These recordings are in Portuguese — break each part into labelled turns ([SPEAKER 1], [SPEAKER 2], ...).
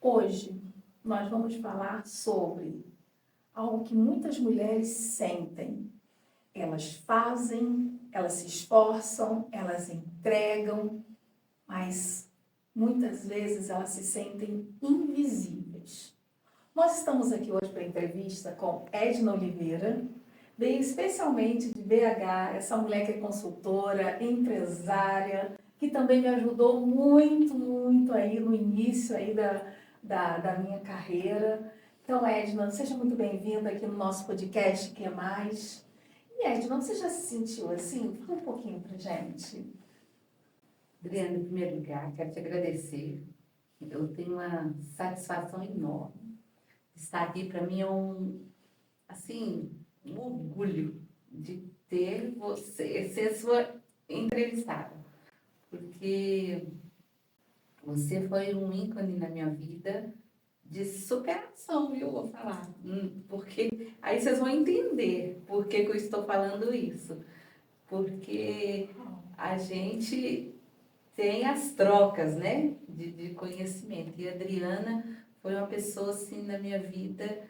[SPEAKER 1] Hoje nós vamos falar sobre algo que muitas mulheres sentem. Elas fazem, elas se esforçam, elas entregam, mas muitas vezes elas se sentem invisíveis. Nós estamos aqui hoje para a entrevista com Edna Oliveira, veio especialmente de BH, essa mulher que é consultora, empresária, que também me ajudou muito aí no início aí da minha carreira. Então, Edna, seja muito bem-vinda aqui no nosso podcast Que é Mais. E Edna, você já se sentiu assim? Fala um pouquinho pra gente.
[SPEAKER 2] Adriana, em primeiro lugar, quero te agradecer. Eu tenho uma satisfação enorme. Estar aqui, para mim, é um orgulho de ter você, ser sua entrevistada. Porque você foi um ícone na minha vida de superação, viu? Vou falar. Porque aí vocês vão entender por que eu estou falando isso. Porque a gente tem as trocas, né, de conhecimento. E a Adriana foi uma pessoa, assim, na minha vida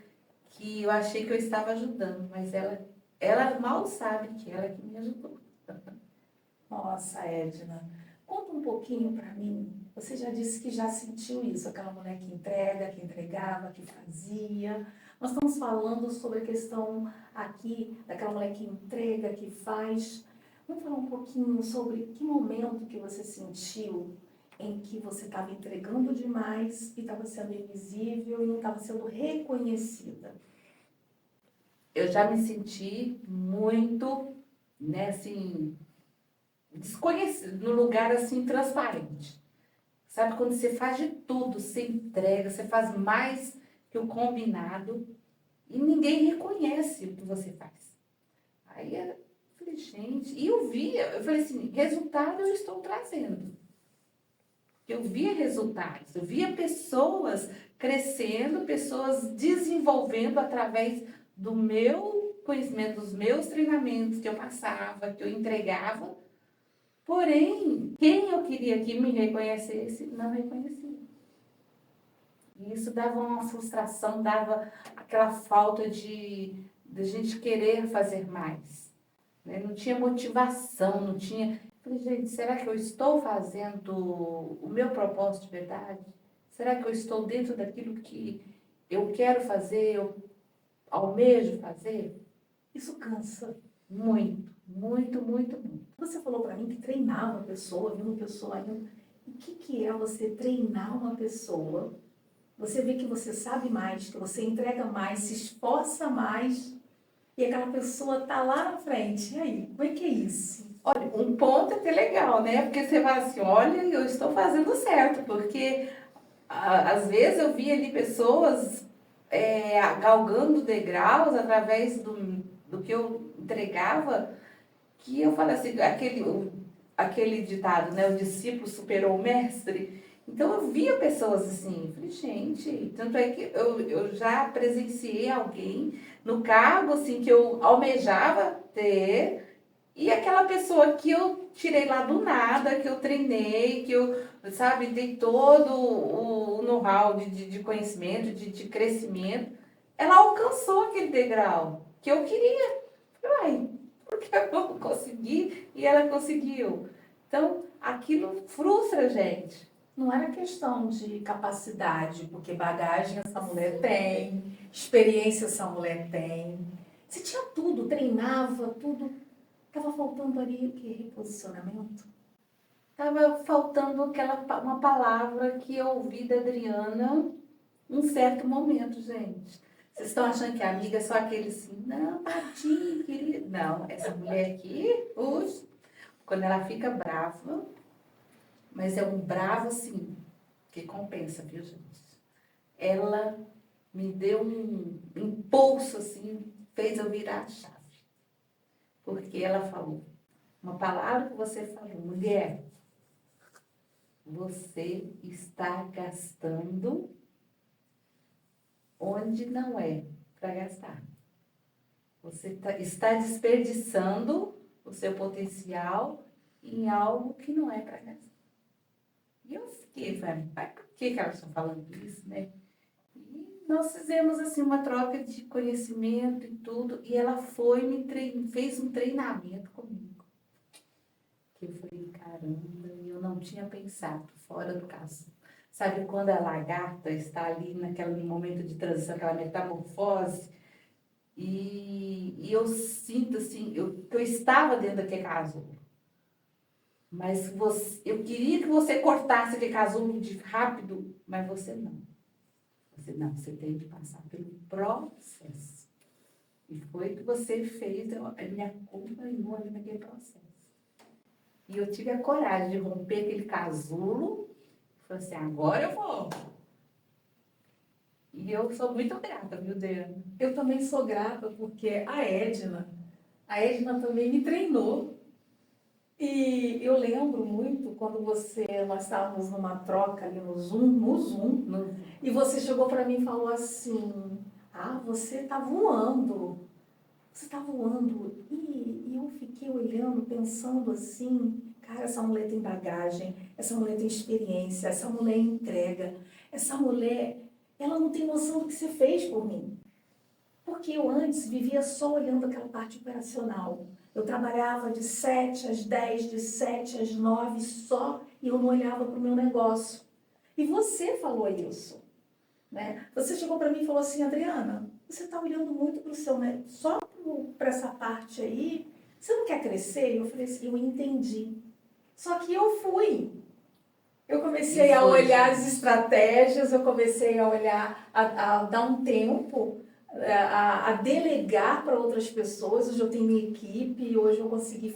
[SPEAKER 2] que eu achei que eu estava ajudando, mas ela mal sabe que ela que me ajudou.
[SPEAKER 1] Nossa, Edna, conta um pouquinho para mim. Você já disse que já sentiu isso, aquela mulher que entrega, que entregava, que fazia. Nós estamos falando sobre a questão aqui daquela mulher que entrega, que faz. Vamos falar um pouquinho sobre que momento que você sentiu em que você estava entregando demais e estava sendo invisível e não estava sendo reconhecida.
[SPEAKER 2] Eu já me senti muito, né, assim, desconhecido, no lugar, assim, transparente. Sabe, quando você faz de tudo, você entrega, você faz mais que o combinado e ninguém reconhece o que você faz. Aí eu falei, gente, e eu falei assim, resultado eu estou trazendo. Eu via resultados, eu via pessoas crescendo, pessoas desenvolvendo através do meu conhecimento, dos meus treinamentos que eu passava, que eu entregava. Porém, quem eu queria que me reconhecesse, não reconhecia. E isso dava uma frustração, dava aquela falta de gente querer fazer mais. Né? Não tinha motivação, não tinha. Falei, gente, será que eu estou fazendo o meu propósito de verdade? Será que eu estou dentro daquilo que eu quero fazer, eu almejo fazer?
[SPEAKER 1] Isso cansa.
[SPEAKER 2] Muito.
[SPEAKER 1] Você falou para mim que treinava a pessoa, viu uma pessoa indo. O que é você treinar uma pessoa? Você vê que você sabe mais, que você entrega mais, se esforça mais, e aquela pessoa tá lá na frente. E aí, como é que é isso?
[SPEAKER 2] Olha, um ponto é até legal, né? Porque você fala assim, olha, eu estou fazendo certo, porque às vezes eu via ali pessoas galgando degraus através do que eu entregava, que eu falo assim, aquele ditado, né? O discípulo superou o mestre. Então eu via pessoas assim, falei, gente, tanto é que eu já presenciei alguém no cargo assim que eu almejava ter, e aquela pessoa que eu tirei lá do nada, que eu treinei, que eu, sabe, dei todo o know-how de conhecimento, de crescimento, ela alcançou aquele degrau que eu queria. Ai, porque eu não consegui e ela conseguiu. Então, aquilo frustra a gente.
[SPEAKER 1] Não era questão de capacidade, porque bagagem essa mulher tem, experiência essa mulher tem. Você tinha tudo, treinava, tudo. Estava faltando ali o quê? Reposicionamento?
[SPEAKER 2] Tava faltando uma palavra que eu ouvi da Adriana um certo momento, gente. Vocês estão achando que a amiga é só aquele assim, não, tadinho, querida. Não, essa mulher aqui, quando ela fica brava, mas é um bravo assim, que compensa, viu, gente? Ela me deu um impulso assim, fez eu virar a chave. Porque ela falou, uma palavra que você falou, mulher, você está gastando onde não é para gastar. Você está desperdiçando o seu potencial em algo que não é para gastar. E eu fiquei, falei, vai por que elas estão falando isso, né? E nós fizemos, assim, uma troca de conhecimento e tudo, e ela foi fez um treinamento comigo. Que eu falei, caramba, eu não tinha pensado fora do caso. Sabe quando a lagarta está ali naquele momento de transição, aquela metamorfose, e eu sinto assim, que eu estava dentro daquele casulo. Mas eu queria que você cortasse aquele casulo de rápido, mas você não. Você tem que passar pelo processo. E foi o que você fez, me acompanhou ali naquele processo. E eu tive a coragem de romper aquele casulo. Falei assim, agora eu vou. E eu sou muito grata, viu, Deana?
[SPEAKER 1] Eu também sou grata porque a Edna também me treinou. E eu lembro muito quando nós estávamos numa troca ali no Zoom, e você chegou para mim e falou assim, você está voando. Você está voando. E eu fiquei olhando, pensando assim, cara, essa mulher tem bagagem, essa mulher tem experiência, essa mulher entrega, essa mulher, ela não tem noção do que você fez por mim. Porque eu antes vivia só olhando aquela parte operacional. Eu trabalhava de 7 às 10, de 7 às 9 só, e eu não olhava para o meu negócio. E você falou isso, né? Você chegou para mim e falou assim, Adriana, você está olhando muito para o seu, né? Só para essa parte aí, você não quer crescer? Eu falei assim, eu entendi. Só que eu fui. Eu comecei a olhar as estratégias, eu comecei a olhar, a dar um tempo, a delegar para outras pessoas. Hoje eu tenho minha equipe, hoje eu consegui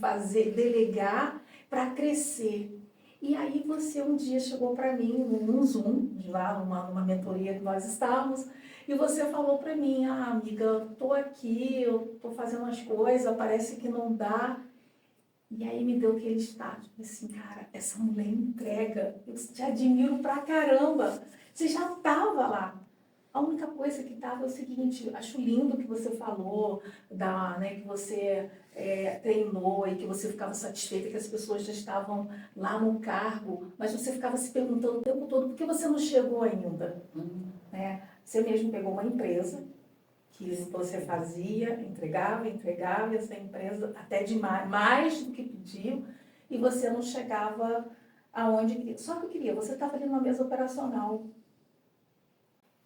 [SPEAKER 1] delegar para crescer. E aí você um dia chegou para mim num Zoom, lá numa mentoria que nós estávamos, e você falou para mim, amiga, estou aqui, eu estou fazendo as coisas, parece que não dá. E aí me deu aquele estado, assim, cara, essa mulher entrega, eu te admiro pra caramba, você já estava lá. A única coisa que estava é o seguinte, acho lindo o que você falou, que você treinou e que você ficava satisfeita que as pessoas já estavam lá no cargo, mas você ficava se perguntando o tempo todo por que você não chegou ainda. Né? Você mesmo pegou uma empresa, que você fazia, entregava, e essa empresa até mais do que pediu, e você não chegava aonde queria. Só que eu queria, você estava ali numa mesa operacional.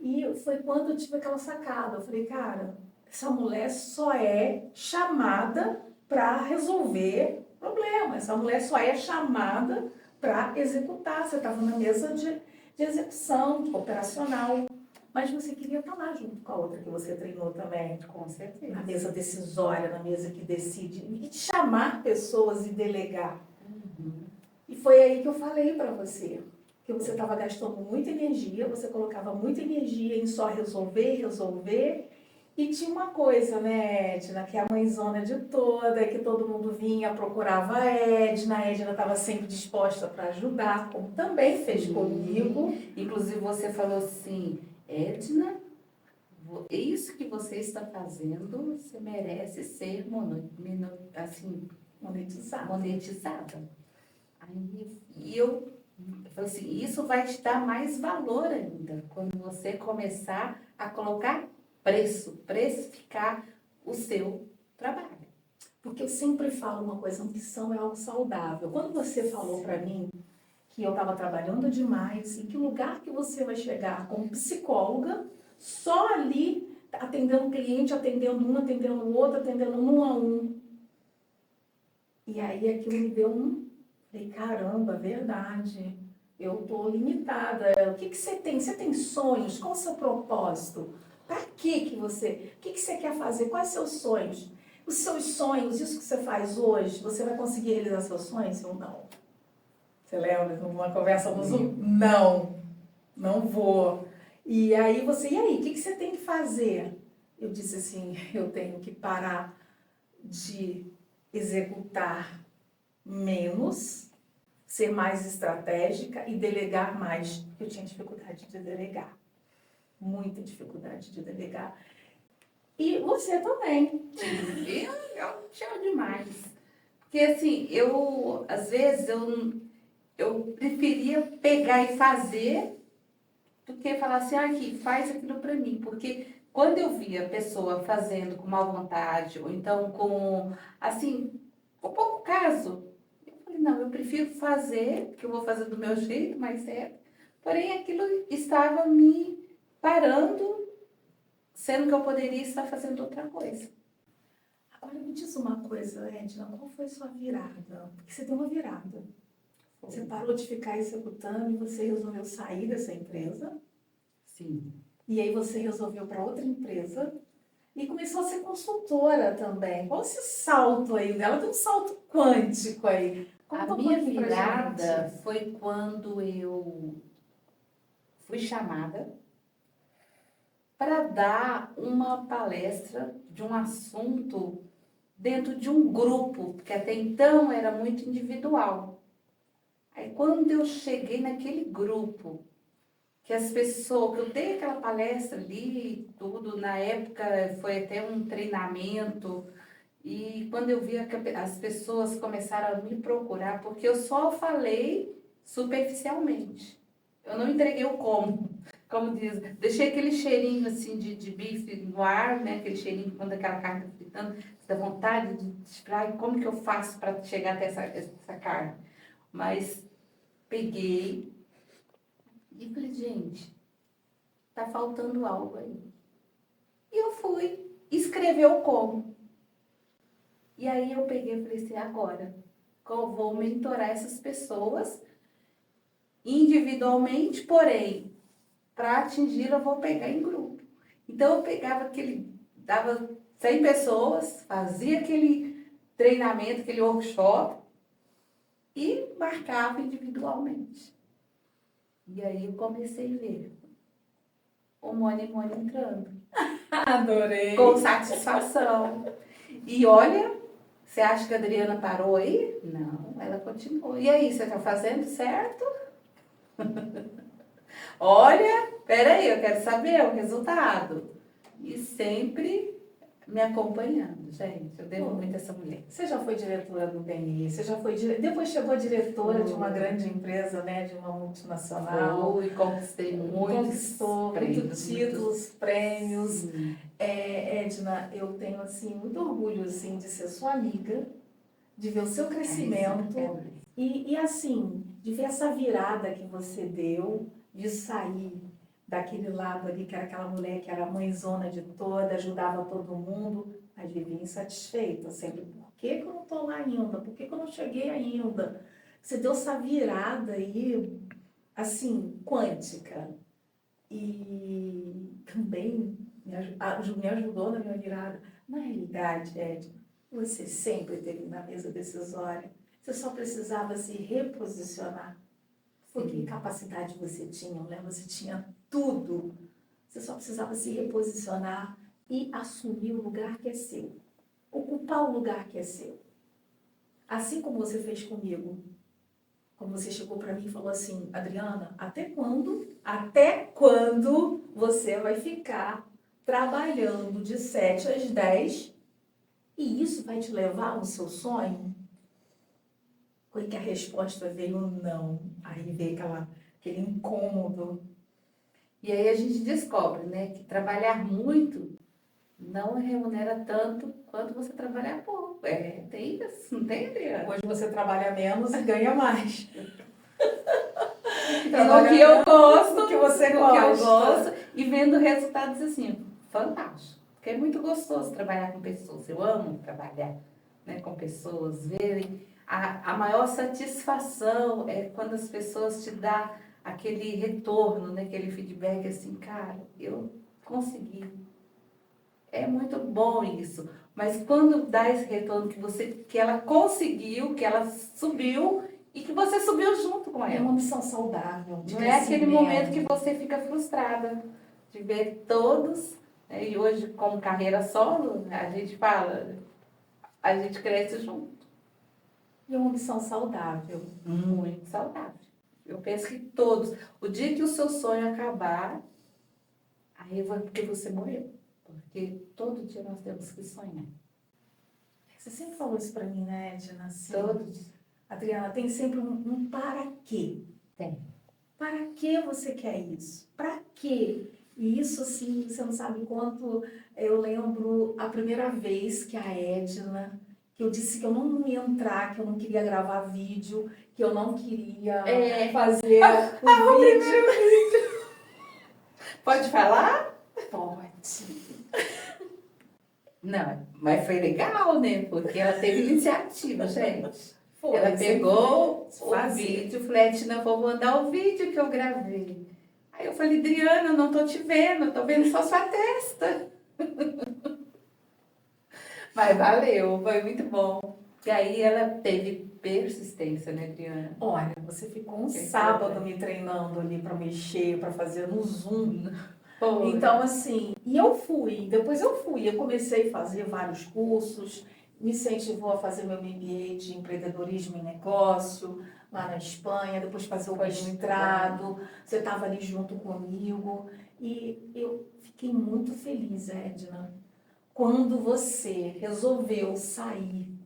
[SPEAKER 1] E foi quando eu tive aquela sacada. Eu falei, cara, essa mulher só é chamada para resolver problema. Essa mulher só é chamada para executar. Você estava na mesa de execução, operacional. Mas você queria estar lá junto com a outra que você treinou também.
[SPEAKER 2] Com certeza.
[SPEAKER 1] Na mesa decisória, na mesa que decide. E chamar pessoas e delegar. E foi aí que eu falei para você. Que você estava gastando muita energia, você colocava muita energia em só resolver. E tinha uma coisa, né, Edna, que é a mãezona de toda, que todo mundo vinha, procurava a Edna estava sempre disposta para ajudar, como também fez comigo.
[SPEAKER 2] Inclusive você falou assim, Edna, isso que você está fazendo, você merece ser monetizada. E eu falei assim, isso vai te dar mais valor ainda, quando você começar a colocar precificar o seu trabalho.
[SPEAKER 1] Porque eu sempre falo uma coisa, ambição é algo saudável. Quando você falou para mim que eu estava trabalhando demais, em que lugar que você vai chegar como psicóloga, só ali atendendo o cliente, atendendo um, atendendo o outro, atendendo um a um. E aí aquilo me deu falei, caramba, verdade, eu estou limitada. O que você tem? Você tem sonhos? Qual o seu propósito? Para que você? O que você quer fazer? Quais seus sonhos? Os seus sonhos, isso que você faz hoje, você vai conseguir realizar seus sonhos ou não? Você lembra numa conversa no Zoom? Não vou. E aí, o que você tem que fazer? Eu disse assim, eu tenho que parar de executar menos, ser mais estratégica e delegar mais, porque eu tinha dificuldade de delegar. Muita dificuldade de delegar. E você também.
[SPEAKER 2] Eu tinha demais. Porque assim, às vezes, eu preferia pegar e fazer do que falar assim, ah, aqui, faz aquilo para mim. Porque quando eu via a pessoa fazendo com má vontade, ou então com, assim, com pouco caso, eu falei, não, eu prefiro fazer, que eu vou fazer do meu jeito, mais certo. Porém, aquilo estava me parando, sendo que eu poderia estar fazendo outra coisa.
[SPEAKER 1] Agora me diz uma coisa, Edna, qual foi sua virada? Porque você deu uma virada. Você parou de ficar executando e você resolveu sair dessa empresa.
[SPEAKER 2] Sim.
[SPEAKER 1] E aí você resolveu para outra empresa e começou a ser consultora também. Qual esse salto aí dela? Tem um salto quântico aí.
[SPEAKER 2] A
[SPEAKER 1] Conta um
[SPEAKER 2] minha
[SPEAKER 1] pouquinho pra
[SPEAKER 2] virada
[SPEAKER 1] gente.
[SPEAKER 2] foi quando eu fui chamada para dar uma palestra de um assunto dentro de um grupo, porque até então era muito individual. Aí quando eu cheguei naquele grupo, que as pessoas, que eu dei aquela palestra ali, tudo, na época foi até um treinamento, e quando eu vi as pessoas começaram a me procurar, porque eu só falei superficialmente. Eu não entreguei o como diz, deixei aquele cheirinho assim de bife no ar, né? Aquele cheirinho quando aquela carne está fritando, dá vontade de ai, como que eu faço para chegar até essa carne? Mas peguei e falei, gente, tá faltando algo aí. E eu fui escrever o como. E aí eu peguei e falei assim, agora, eu vou mentorar essas pessoas individualmente, porém, para atingir eu vou pegar em grupo. Então eu pegava dava 100 pessoas, fazia aquele treinamento, aquele workshop e marcava individualmente. E aí eu comecei a ver o Money entrando.
[SPEAKER 1] Adorei.
[SPEAKER 2] Com satisfação. E olha, você acha que a Adriana parou aí? Não, ela continuou. E aí, você está fazendo certo? Olha, peraí, eu quero saber o resultado. E sempre me acompanhando, gente. Eu devo muito a essa mulher.
[SPEAKER 1] Você já foi diretora do BNI, você já foi depois chegou a diretora de uma grande empresa, né, de uma multinacional.
[SPEAKER 2] Fui, conquistei muitos
[SPEAKER 1] Conquistou
[SPEAKER 2] prêmios,
[SPEAKER 1] muitos títulos, prêmios.
[SPEAKER 2] Sim.
[SPEAKER 1] Edna, eu tenho assim muito orgulho assim de ser sua amiga, de ver o seu crescimento e assim de ver essa virada que você deu, de sair daquele lado ali que era aquela mulher que era mãezona de toda, ajudava todo mundo, mas vivia insatisfeita sempre. Por que que eu não estou lá ainda? Por que que eu não cheguei ainda? Você deu essa virada aí, assim, quântica. E também me ajudou na minha virada. Na realidade, Ed, você sempre esteve na mesa decisória. Você só precisava se reposicionar. Porque capacidade você tinha, né? Você tinha tudo. Você só precisava se reposicionar e assumir o lugar que é seu. Ocupar o lugar que é seu. Assim como você fez comigo. Como você chegou para mim e falou assim, Adriana, até quando você vai ficar trabalhando de 7 às 10 e isso vai te levar ao seu sonho? Foi que a resposta veio não. Aí veio aquele incômodo.
[SPEAKER 2] E aí a gente descobre, né, que trabalhar muito não remunera tanto quanto você trabalhar pouco. Tem isso, não tem, Adriana?
[SPEAKER 1] Hoje você trabalha menos e ganha mais.
[SPEAKER 2] E no que eu gosto,
[SPEAKER 1] o que você
[SPEAKER 2] no
[SPEAKER 1] gosta.
[SPEAKER 2] que eu gosto, e vendo resultados assim, fantástico. Porque é muito gostoso trabalhar com pessoas. Eu amo trabalhar, né, com pessoas, verem. A maior satisfação é quando as pessoas te dão aquele retorno, né, aquele feedback assim, cara, eu consegui. É muito bom isso. Mas quando dá esse retorno que ela conseguiu, que ela subiu e que você subiu junto com
[SPEAKER 1] É
[SPEAKER 2] ela.
[SPEAKER 1] uma missão saudável, de
[SPEAKER 2] Não é aquele
[SPEAKER 1] crescimento.
[SPEAKER 2] momento que você fica frustrada de ver todos, né? E hoje, como carreira solo, a gente fala, a gente cresce junto.
[SPEAKER 1] E é uma missão saudável.
[SPEAKER 2] Muito saudável. Eu penso que todos, o dia que o seu sonho acabar, aí vai porque você morreu. Porque todo dia nós temos que sonhar.
[SPEAKER 1] Você sempre falou isso pra mim, né, Edna? Assim,
[SPEAKER 2] Todos
[SPEAKER 1] Adriana, tem sempre um para quê?
[SPEAKER 2] tem.
[SPEAKER 1] Para que você quer isso? Para quê? E isso, assim, você não sabe quanto eu lembro a primeira vez que a Edna, que eu disse que eu não ia entrar, que eu não queria gravar vídeo, que eu não queria fazer o vídeo.
[SPEAKER 2] Pode falar?
[SPEAKER 1] Pode.
[SPEAKER 2] Não, mas foi legal, né? Porque ela teve iniciativa, gente.
[SPEAKER 1] Foi,
[SPEAKER 2] Ela pegou o
[SPEAKER 1] fazer.
[SPEAKER 2] vídeo, falei, Edna, vou mandar o vídeo que eu gravei. Aí eu falei, Adriana, eu não tô te vendo, tô vendo só sua testa. Mas valeu, foi muito bom. E aí ela teve persistência, né, Adriana?
[SPEAKER 1] Olha, você ficou um sábado me treinando ali para mexer, para fazer no Zoom.
[SPEAKER 2] Foi.
[SPEAKER 1] Então, assim, e depois eu fui, eu comecei a fazer vários cursos, me incentivou a fazer meu MBA de empreendedorismo em negócio, lá na Espanha, depois fazer o
[SPEAKER 2] Foi muito
[SPEAKER 1] mestrado, você estava ali junto comigo, e eu fiquei muito feliz, Edna, quando você resolveu sair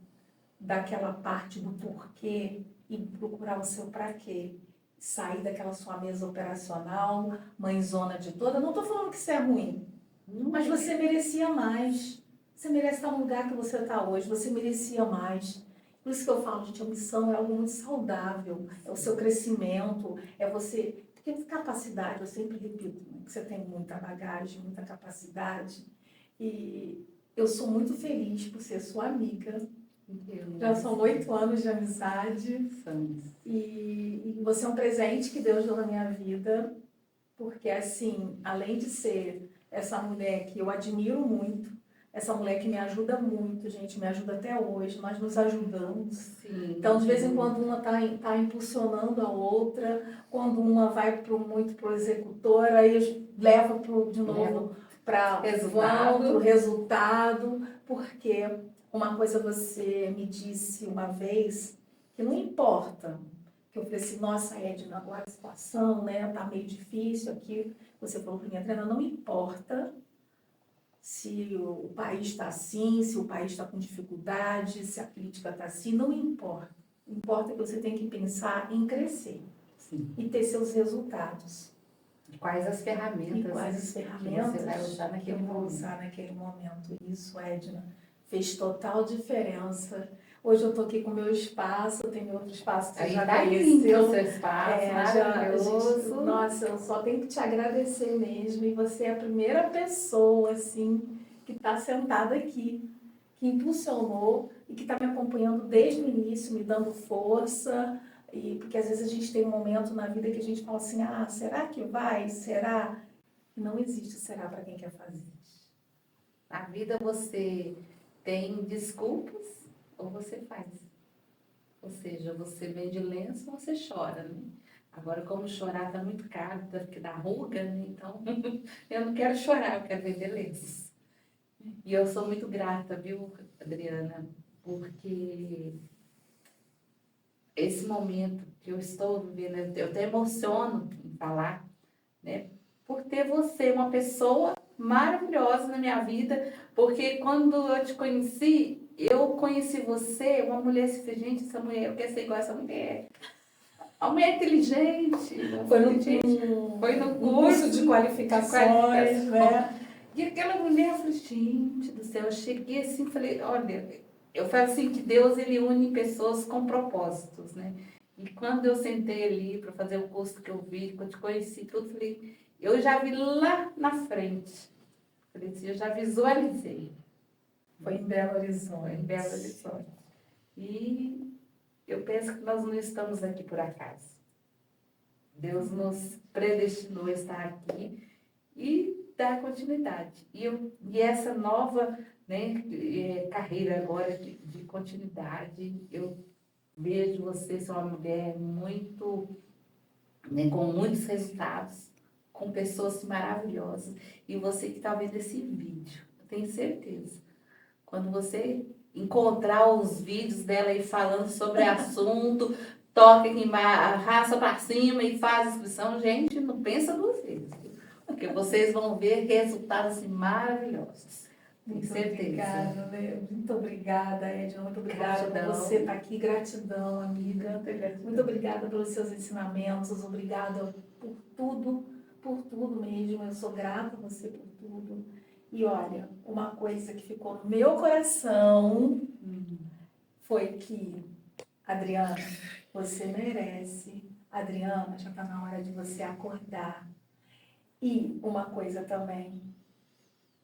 [SPEAKER 1] daquela parte do porquê e procurar o seu para quê. Sair daquela sua mesa operacional, mãezona de toda. Não estou falando que isso é ruim, mas você merecia mais. Você merece estar no lugar que você está hoje. Você merecia mais. Por isso que eu falo, gente, a missão é algo muito saudável. É o seu crescimento, é você... Porque capacidade, eu sempre repito, né, que você tem muita bagagem, muita capacidade. E eu sou muito feliz por ser sua amiga. Já são 8 anos de amizade. E você é um presente que Deus deu na minha vida, porque, assim, além de ser essa mulher que eu admiro muito, essa mulher que me ajuda muito, gente, me ajuda até hoje, nós nos ajudamos.
[SPEAKER 2] Sim.
[SPEAKER 1] Então, de vez em quando, uma tá impulsionando a outra, quando uma vai muito pro executor, aí leva de novo para o resultado, porque uma coisa você me disse uma vez, que não importa, que eu falei assim, nossa, Edna, agora a situação, né, tá meio difícil aqui. Você falou para mim, Adriana, não importa se o país está assim, se o país está com dificuldade, se a política está assim, não importa. Importa que você tem que pensar em crescer.
[SPEAKER 2] Sim.
[SPEAKER 1] E ter seus resultados.
[SPEAKER 2] Quais as ferramentas,
[SPEAKER 1] que você vai usar naquele momento. Isso, Edna, fez total diferença. Hoje eu estou aqui com o meu espaço, eu tenho outro espaço que você já conheceu.
[SPEAKER 2] O seu espaço, maravilhoso.
[SPEAKER 1] Nossa, eu só tenho que te agradecer mesmo. E você é a primeira pessoa, assim, que está sentada aqui, que impulsionou e que está me acompanhando desde o início, me dando força. E porque às vezes a gente tem um momento na vida que a gente fala assim, ah, será que vai? Será? Não existe será para quem quer fazer.
[SPEAKER 2] Na vida você tem desculpas ou você faz. Ou seja, você vende lenço ou você chora, né? Agora, como chorar está muito caro, porque dá ruga, né? Então, eu não quero chorar, eu quero vender lenços. E eu sou muito grata, viu, Adriana? Porque esse momento que eu estou vivendo, eu até emociono em falar, né? Por ter você, uma pessoa maravilhosa na minha vida, porque quando eu te conheci, eu conheci você, uma mulher assim, gente, essa mulher, eu quero ser igual a essa mulher. Uma mulher inteligente.
[SPEAKER 1] Foi no curso de qualificações, né?
[SPEAKER 2] E aquela mulher, eu falei, gente do céu, eu cheguei assim, falei, olha, eu falo assim que Deus, ele une pessoas com propósitos, né? E quando eu sentei ali para fazer o curso que eu vi, que eu te conheci, tudo, falei, eu já vi lá na frente. Falei assim, eu já visualizei.
[SPEAKER 1] Foi em Belo Horizonte.
[SPEAKER 2] Foi em Belo Horizonte. E eu penso que nós não estamos aqui por acaso. Deus nos predestinou a estar aqui e dar continuidade. E essa nova, né, carreira agora de continuidade, eu vejo você ser uma mulher muito, né, com muitos resultados, com pessoas maravilhosas. E você que está vendo esse vídeo, eu tenho certeza, quando você encontrar os vídeos dela aí falando sobre assunto, toca aqui, arrasta para cima e faz inscrição, gente, não pensa duas vezes, porque vocês vão ver resultados assim, maravilhosos. Tenho certeza.
[SPEAKER 1] Muito obrigada, Edna. Muito obrigada por você estar aqui. Gratidão, amiga. Muito obrigada pelos seus ensinamentos. Obrigada por tudo mesmo. Eu sou grata a você por tudo. E olha, uma coisa que ficou no meu coração foi que, Adriana, você merece. Adriana, já está na hora de você acordar. E uma coisa também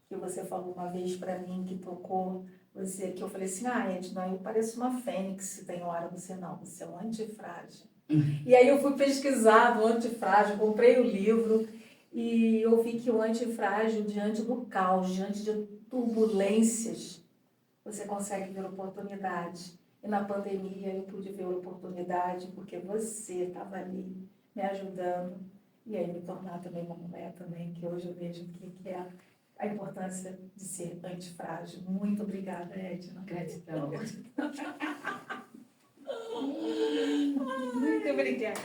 [SPEAKER 1] que você falou uma vez para mim, que tocou você, que eu falei assim, Edna, eu pareço uma fênix, se tem hora você não, você é um antifrágil. E aí eu fui pesquisar do antifrágil, comprei o livro e eu vi que o antifrágil, diante do caos, diante de turbulências, você consegue ver oportunidade. E na pandemia eu pude ver oportunidade porque você estava ali me ajudando e aí me tornar também uma mulher também, que hoje eu vejo que é a importância de ser antifrágil. Muito obrigada, Edna.
[SPEAKER 2] Gratidão.
[SPEAKER 1] Muito obrigada.